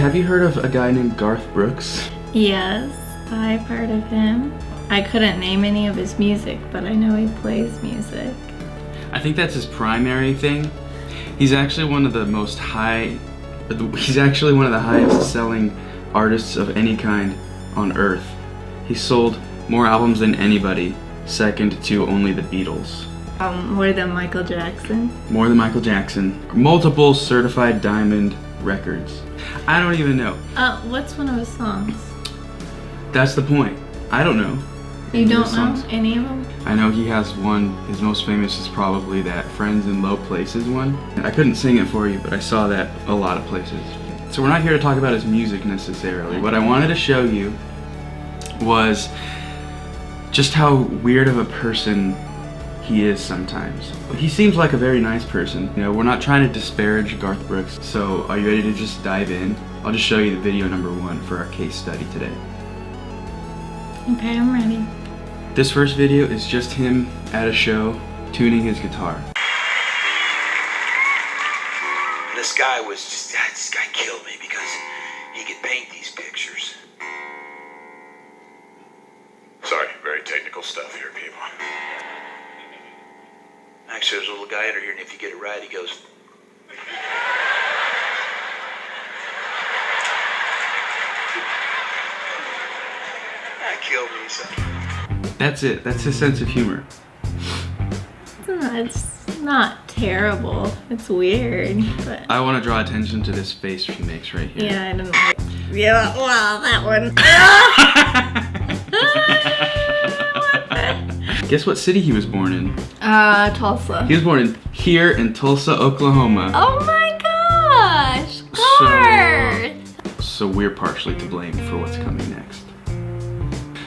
have you heard of a guy named Garth Brooks? Yes, I've heard of him. I couldn't name any of his music, but I know he plays music. I think that's his primary thing. He's actually one of the highest selling artists of any kind on earth. He sold more albums than anybody, second to only the Beatles. More than Michael Jackson? More than Michael Jackson. Multiple certified diamond records. I don't even know. What's one of his songs? That's the point. I don't know. You don't know any of them? I know he has one. His most famous is probably that Friends in Low Places one. I couldn't sing it for you, but I saw that a lot of places. So we're not here to talk about his music necessarily. What I wanted to show you was just how weird of a person he is sometimes. He seems like a very nice person. You know, we're not trying to disparage Garth Brooks. So are you ready to just dive in? I'll just show you the video number 1 for our case study today. Okay, I'm ready. This first video is just him at a show tuning his guitar. This guy was just, this guy killed me because he could paint these pictures. Sorry, very technical stuff here, people. Actually, there's a little guy under here, and if you get it right, he goes. That killed me, son. That's it. That's his sense of humor. It's not terrible. It's weird, but... I want to draw attention to this face he makes right here. Yeah, I don't like... Yeah, well, that one. Guess what city he was born in? Tulsa. He was born here in Tulsa, Oklahoma. Oh my gosh! Garth! So we're partially to blame for what's coming next.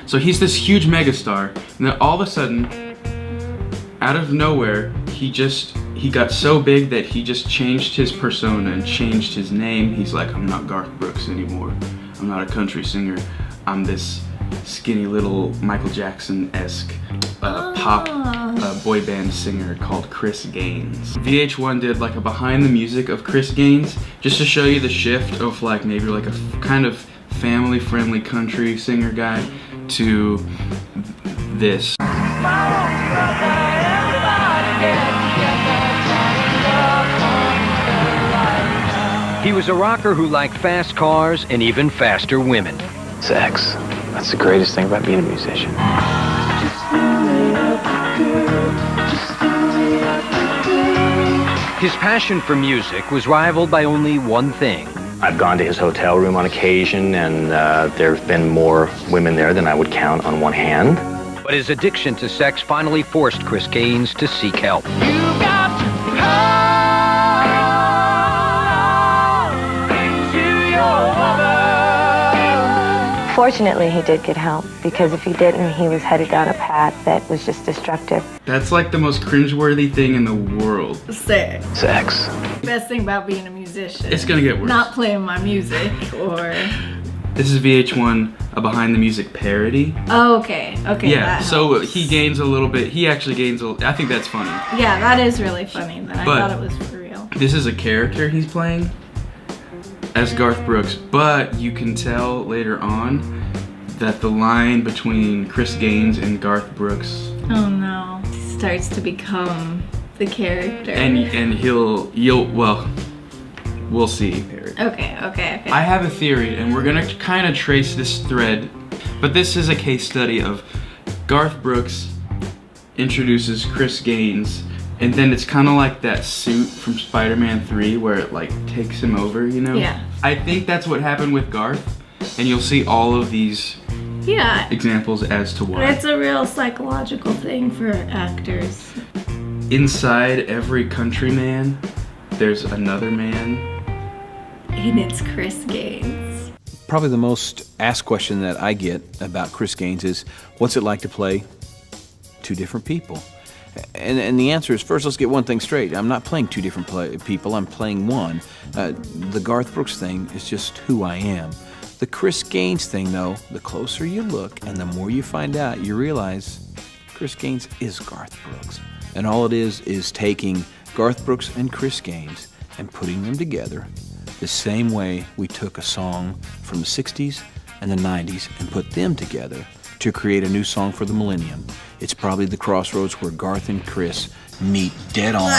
So he's this huge megastar, and then all of a sudden, out of nowhere, he got so big that he just changed his persona and changed his name. He's like, I'm not Garth Brooks anymore. I'm not a country singer. I'm this skinny little Michael Jackson-esque pop boy band singer called Chris Gaines. VH1 did like a behind the music of Chris Gaines just to show you the shift of like maybe like a kind of family-friendly country singer guy to this. He was a rocker who liked fast cars and even faster women. Sex. That's the greatest thing about being a musician. His passion for music was rivaled by only one thing. I've gone to his hotel room on occasion, and there have been more women there than I would count on one hand. But his addiction to sex finally forced Chris Gaines to seek help. Fortunately, he did get help, because if he didn't, he was headed down a path that was just destructive. That's like the most cringeworthy thing in the world. Sex. Sex. Best thing about being a musician. It's gonna get worse. Not playing my music, or... This is VH1, a behind the music parody. Oh, okay. Okay, Yeah, that so helps. he gains a little bit, he actually gains a, I think that's funny. Yeah, that is really funny, but I thought it was for real. This is a character he's playing as Garth Brooks, but you can tell later on that the line between Chris Gaines and Garth Brooks, Oh no. He starts to become the character. and we'll see. Okay. I have a theory, and we're gonna kind of trace this thread, but this is a case study of Garth Brooks introduces Chris Gaines, and then it's kind of like that suit from Spider-Man 3 where it like takes him over, you know? Yeah. I think that's what happened with Garth, and you'll see all of these examples as to why. It's a real psychological thing for actors. Inside every countryman, there's another man. And it's Chris Gaines. Probably the most asked question that I get about Chris Gaines is, what's it like to play two different people? And the answer is, first, let's get one thing straight. I'm not playing two different people, I'm playing one. The Garth Brooks thing is just who I am. The Chris Gaines thing, though, the closer you look and the more you find out, you realize Chris Gaines is Garth Brooks. And all it is taking Garth Brooks and Chris Gaines and putting them together the same way we took a song from the 60s and the 90s and put them together to create a new song for the millennium. It's probably the crossroads where Garth and Chris meet dead on,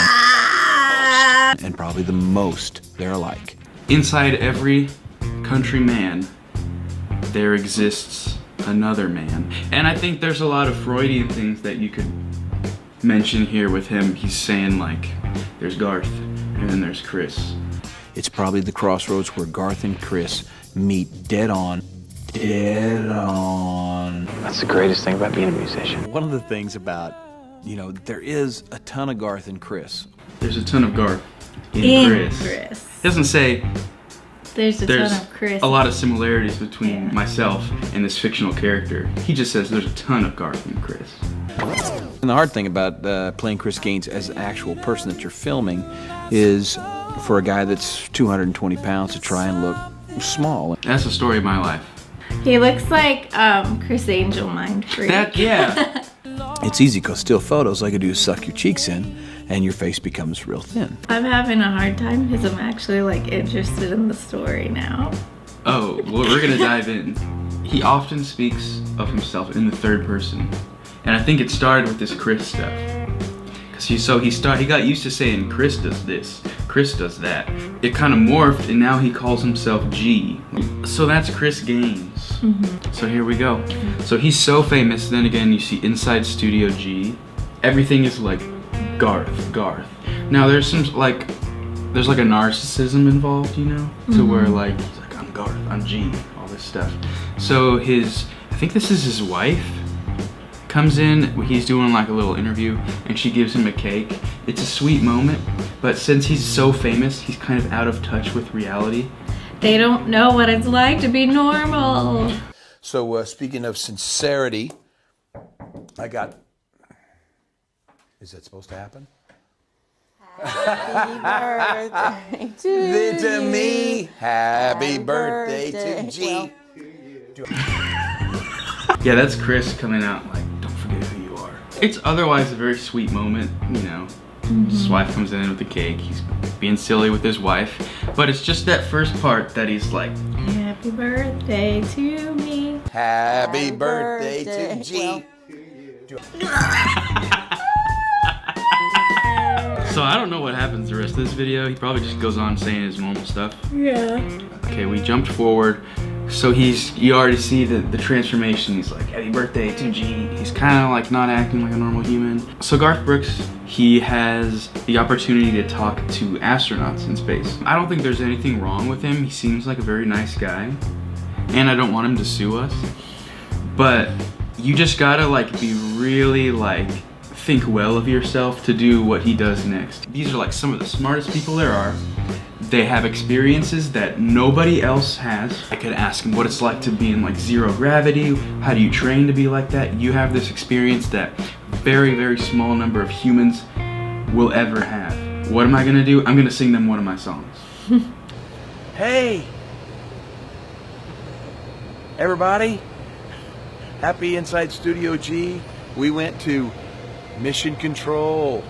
and probably the most they're alike. Inside every country man, there exists another man. And I think there's a lot of Freudian things that you could mention here with him. He's saying, like, there's Garth, and then there's Chris. It's probably the crossroads where Garth and Chris meet dead on. Dead on. That's the greatest thing about being a musician. One of the things about, you know, there is a ton of Garth and Chris. There's a ton of Garth in Chris. Chris. It doesn't say There's a there's ton of Chris. a lot of similarities between Yeah. myself and this fictional character. He just says there's a ton of Garth and Chris. And the hard thing about playing Chris Gaines as an actual person that you're filming is for a guy that's 220 pounds to try and look small. That's the story of my life. He looks like Chris Angel Mind Freak. That, yeah. It's easy because still photos, all you do is suck your cheeks in and your face becomes real thin. I'm having a hard time because I'm actually like interested in the story now. Oh, well, we're gonna dive in. He often speaks of himself in the third person. And I think it started with this Chris stuff. Cause he got used to saying Chris does this, Chris does that. It kind of morphed and now he calls himself G. So that's Chris Gaines. So here we go. So he's so famous, then again you see inside StudioG, everything is like Garth. Now there's a narcissism involved, you know? To where like, he's like, I'm Garth, I'm G, all this stuff. So I think this is his wife, comes in, he's doing like a little interview, and she gives him a cake. It's a sweet moment, but since he's so famous, he's kind of out of touch with reality. They don't know what it's like to be normal. So speaking of sincerity, I got, is that supposed to happen? Happy birthday To me, happy birthday to G. Yeah, that's Chris coming out like, don't forget who you are. It's otherwise a very sweet moment, you know. His wife comes in with the cake, he's being silly with his wife, but it's just that first part that he's like, Happy birthday to me. Happy birthday to G. so I don't know what happens the rest of this video. He probably just goes on saying his normal stuff. Yeah. Okay, we jumped forward. So you already see the transformation. He's like, happy birthday to G. He's kind of like not acting like a normal human. So Garth Brooks, he has the opportunity to talk to astronauts in space. I don't think there's anything wrong with him. He seems like a very nice guy. And I don't want him to sue us. But you just gotta like be really like, think well of yourself to do what he does next. These are like some of the smartest people there are. They have experiences that nobody else has. I could ask him what it's like to be in like zero gravity. How do you train to be like that? You have this experience that very, very small number of humans will ever have. What am I gonna do? I'm gonna sing them one of my songs. Hey, everybody, happy inside StudioG. We went to Mission Control.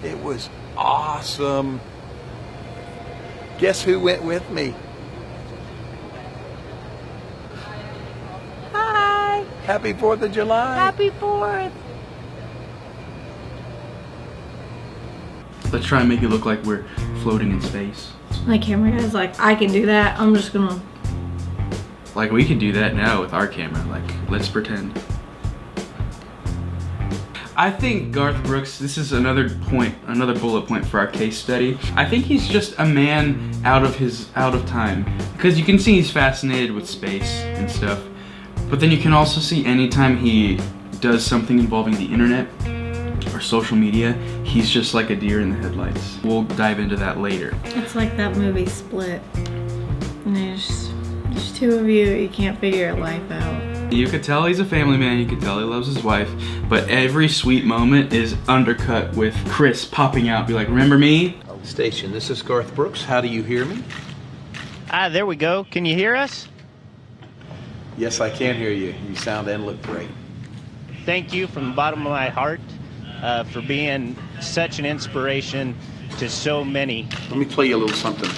It was awesome. Guess who went with me? Hi. Happy 4th of July. Happy 4th. Let's try and make it look like we're floating in space. My camera guy's like, I can do that. I'm just gonna. Like we could do that now with our camera. Like, let's pretend. I think Garth Brooks, this is another bullet point for our case study. I think he's just a man out of time. Because you can see he's fascinated with space and stuff. But then you can also see anytime he does something involving the internet or social media, he's just like a deer in the headlights. We'll dive into that later. It's like that movie Split. And there's two of you, you can't figure your life out. You could tell he's a family man, you could tell he loves his wife, but every sweet moment is undercut with Chris popping out, be like, remember me? Station, this is Garth Brooks. How do you hear me? There we go. Can you hear us? Yes, I can hear you. You sound and look great. Thank you from the bottom of my heart for being such an inspiration to so many. Let me play you a little something.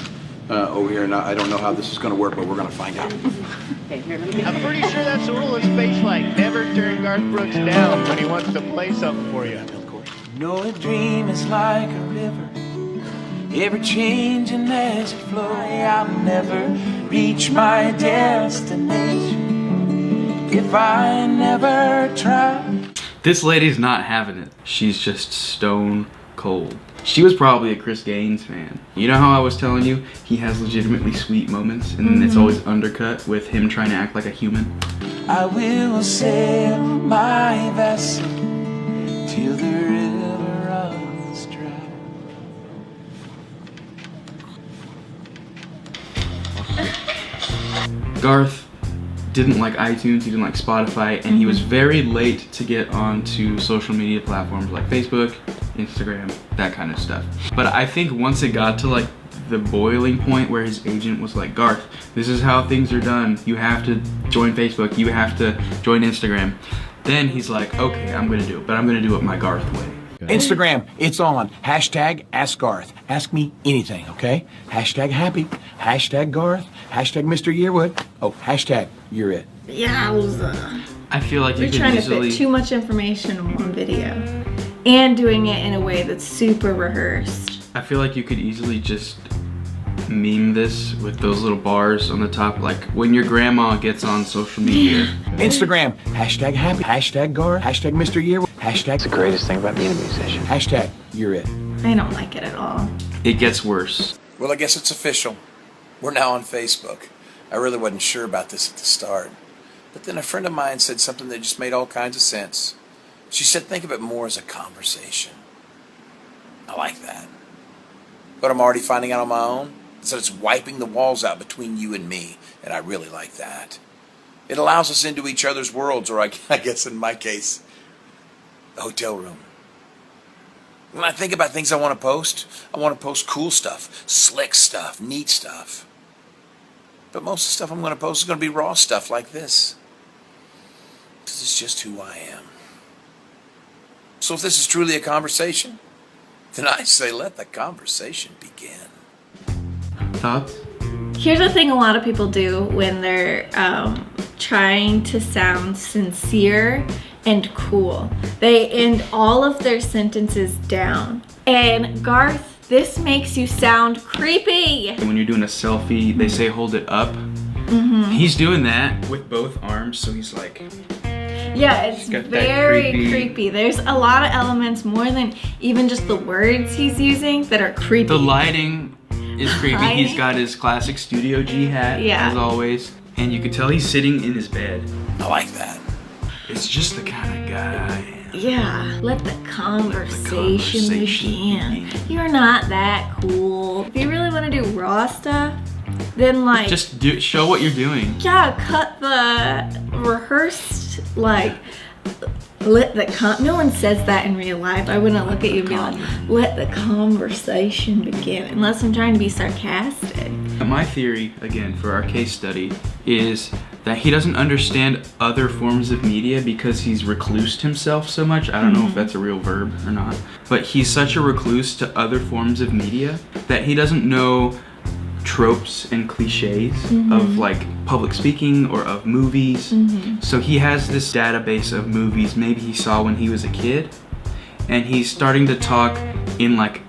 over here, and I don't know how this is going to work, but we're going to find out. I'm pretty sure that's the rule of space flight. Never turn Garth Brooks down when he wants to play something for you. No, a dream is like a river, ever changing as it flows. I'll never reach my destination if I never try. This lady's not having it. She's just stone cold. She was probably a Chris Gaines fan. You know how I was telling you he has legitimately sweet moments and it's always undercut with him trying to act like a human? I will sail my vessel till the river runs dry. Garth didn't like iTunes, he didn't like Spotify, and he was very late to get onto social media platforms like Facebook, Instagram, that kind of stuff. But I think once it got to like the boiling point where his agent was like, Garth, this is how things are done. You have to join Facebook, you have to join Instagram. Then he's like, okay, I'm gonna do it, but I'm gonna do it my Garth way. Instagram, it's on. Hashtag Ask Garth. Ask me anything, okay? Hashtag happy. Hashtag Garth. Hashtag Mr. Yearwood. Oh, hashtag you're it. Yowza. I feel like you We're could trying easily... to fit too much information in one video. And doing it in a way that's super rehearsed. I feel like you could easily just meme this with those little bars on the top, like when your grandma gets on social media. Instagram, hashtag happy. Hashtag Garth. Hashtag Mr. Yearwood. Hashtag It's the greatest thing about being a musician. Hashtag you're it. I don't like it at all. It gets worse. Well, I guess it's official. We're now on Facebook. I really wasn't sure about this at the start. But then a friend of mine said something that just made all kinds of sense. She said, think of it more as a conversation. I like that. But I'm already finding out on my own is that it's wiping the walls out between you and me, and I really like that. It allows us into each other's worlds, or I guess in my case, the hotel room. When I think about things I want to post cool stuff, slick stuff, neat stuff. But most of the stuff I'm going to post is going to be raw stuff like this. Because it's just who I am. So if this is truly a conversation, then I say let the conversation begin. Thoughts? Here's the thing a lot of people do when they're trying to sound sincere and cool. They end all of their sentences down. And Garth, this makes you sound creepy. When you're doing a selfie, they say hold it up. He's doing that with both arms, so he's like... Yeah, it's got that very creepy- creepy. There's a lot of elements more than even just the words he's using that are creepy. The lighting is creepy. Lighting? He's got his classic StudioG hat, Yeah. as always. And you can tell he's sitting in his bed. I like that. It's just the kind of guy I am. Yeah, let the conversation conversation begin. You're not that cool. If you really want to do raw stuff, then like... Just show what you're doing. Yeah, cut the rehearsed, like, no one says that in real life. I wouldn't look at you and be like, let the conversation begin, unless I'm trying to be sarcastic. My theory, again, for our case study, is that he doesn't understand other forms of media because he's reclused himself so much. I don't know if that's a real verb or not, but he's such a recluse to other forms of media that he doesn't know tropes and cliches of like public speaking or of movies. So he has this database of movies maybe he saw when he was a kid, and he's starting to talk in like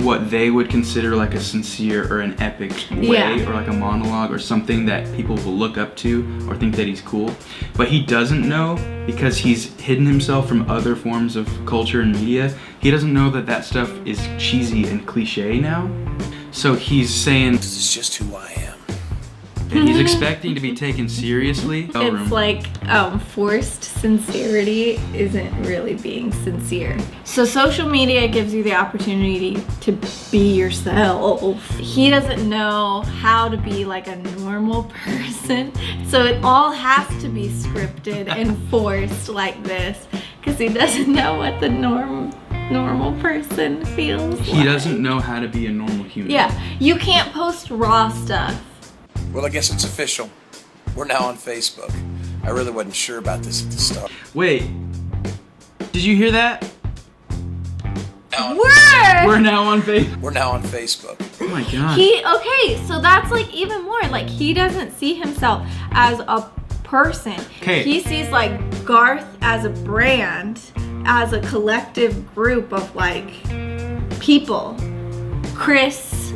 what they would consider like a sincere or an epic way, or like a monologue or something that people will look up to or think that he's cool. But he doesn't know, because he's hidden himself from other forms of culture and media, he doesn't know that that stuff is cheesy and cliche now. So he's saying, This is just who I am. and he's expecting to be taken seriously. It's like forced sincerity isn't really being sincere. So social media gives you the opportunity to be yourself. He doesn't know how to be like a normal person. So it all has to be scripted and forced like this, because he doesn't know what the normal person feels like. He doesn't know how to be a normal human. Yeah, you can't post raw stuff. Well, I guess it's official. We're now on Facebook. I really wasn't sure about this at the start. Wait, did you hear that? Word! We're now on Facebook. We're now on Facebook. my god. Okay, so that's like even more. Like he doesn't see himself as a person. Okay. He sees like Garth as a brand, as a collective group of like people. Chris,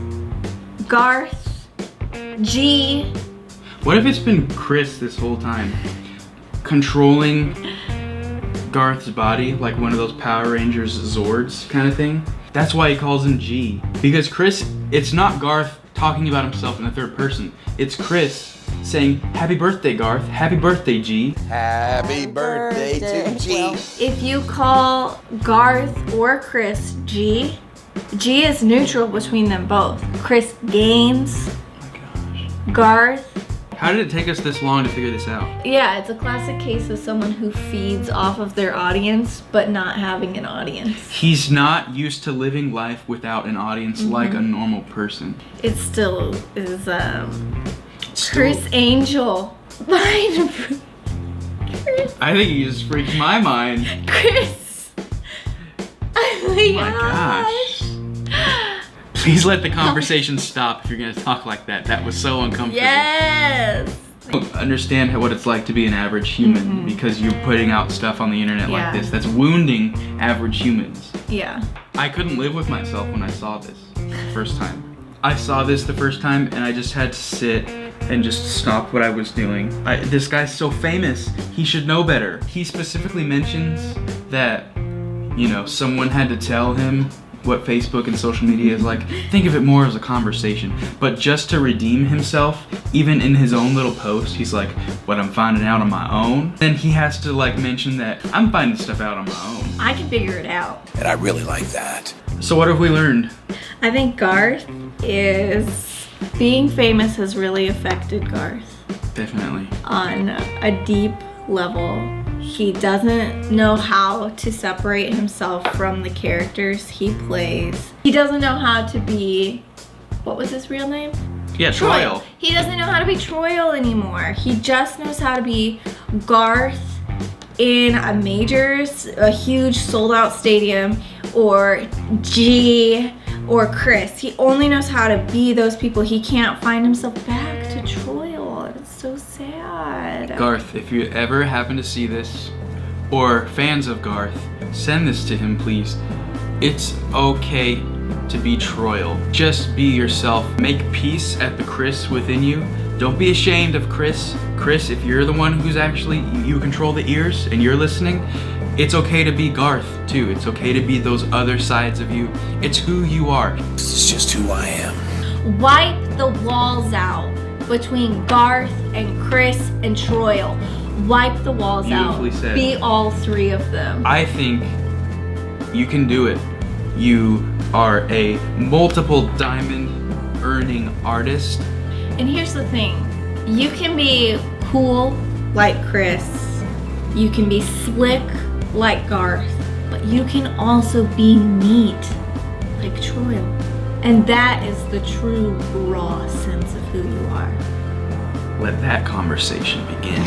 Garth, G. What if it's been Chris this whole time, controlling Garth's body like one of those Power Rangers Zords kind of thing? That's why he calls him G. Because Chris, it's not Garth talking about himself in the third person. It's Chris saying, "Happy birthday, Garth. Happy birthday, G." Happy birthday to G. If you call Garth or Chris G, G is neutral between them both. Chris gains. Oh my gosh. Garth. How did it take us this long to figure this out? Yeah, it's a classic case of someone who feeds off of their audience, but not having an audience. He's not used to living life without an audience like a normal person. It still is, Chris Angel. Chris. I think he just freaked my mind. Chris. Oh my gosh. Please let the conversation stop if you're gonna talk like that. That was so uncomfortable. Yes. I don't understand what it's like to be an average human because you're putting out stuff on the internet like this. That's wounding average humans. Yeah. I couldn't live with myself when I saw this the first time. I saw this the first time and I just had to sit and just stop what I was doing. This guy's so famous, he should know better. He specifically mentions that, you know, someone had to tell him what Facebook and social media is like. Think of it more as a conversation. But just to redeem himself, even in his own little post, he's like, "What I'm finding out on my own." Then he has to like mention that I'm finding stuff out on my own. I can figure it out. And I really like that. So what have we learned? I think Garth is, being famous has really affected Garth Definitely. on a deep level. He doesn't know how to separate himself from the characters he plays. He doesn't know how to be, what was his real name? Yeah, Troyle. He doesn't know how to be Troyle anymore. He just knows how to be Garth in a majors, a huge sold out stadium, or G, or Chris. He only knows how to be those people. He can't find himself back to Troyle. It's so sad. Garth, if you ever happen to see this, or fans of Garth, send this to him, please. It's okay to be Troyle. Just be yourself. Make peace at the Chris within you. Don't be ashamed of Chris. Chris, if you're the one who's actually, you control the ears and you're listening, it's okay to be Garth too. It's okay to be those other sides of you. It's who you are. This is just who I am. Wipe the walls out between Garth and Chris and Troyle. Wipe the walls out. Beautifully said. Be all three of them. I think you can do it. You are a multiple diamond earning artist. And here's the thing. You can be cool like Chris. You can be slick like Garth. But you can also be neat like Troyle. And that is the true raw sense of who you are. Let that conversation begin.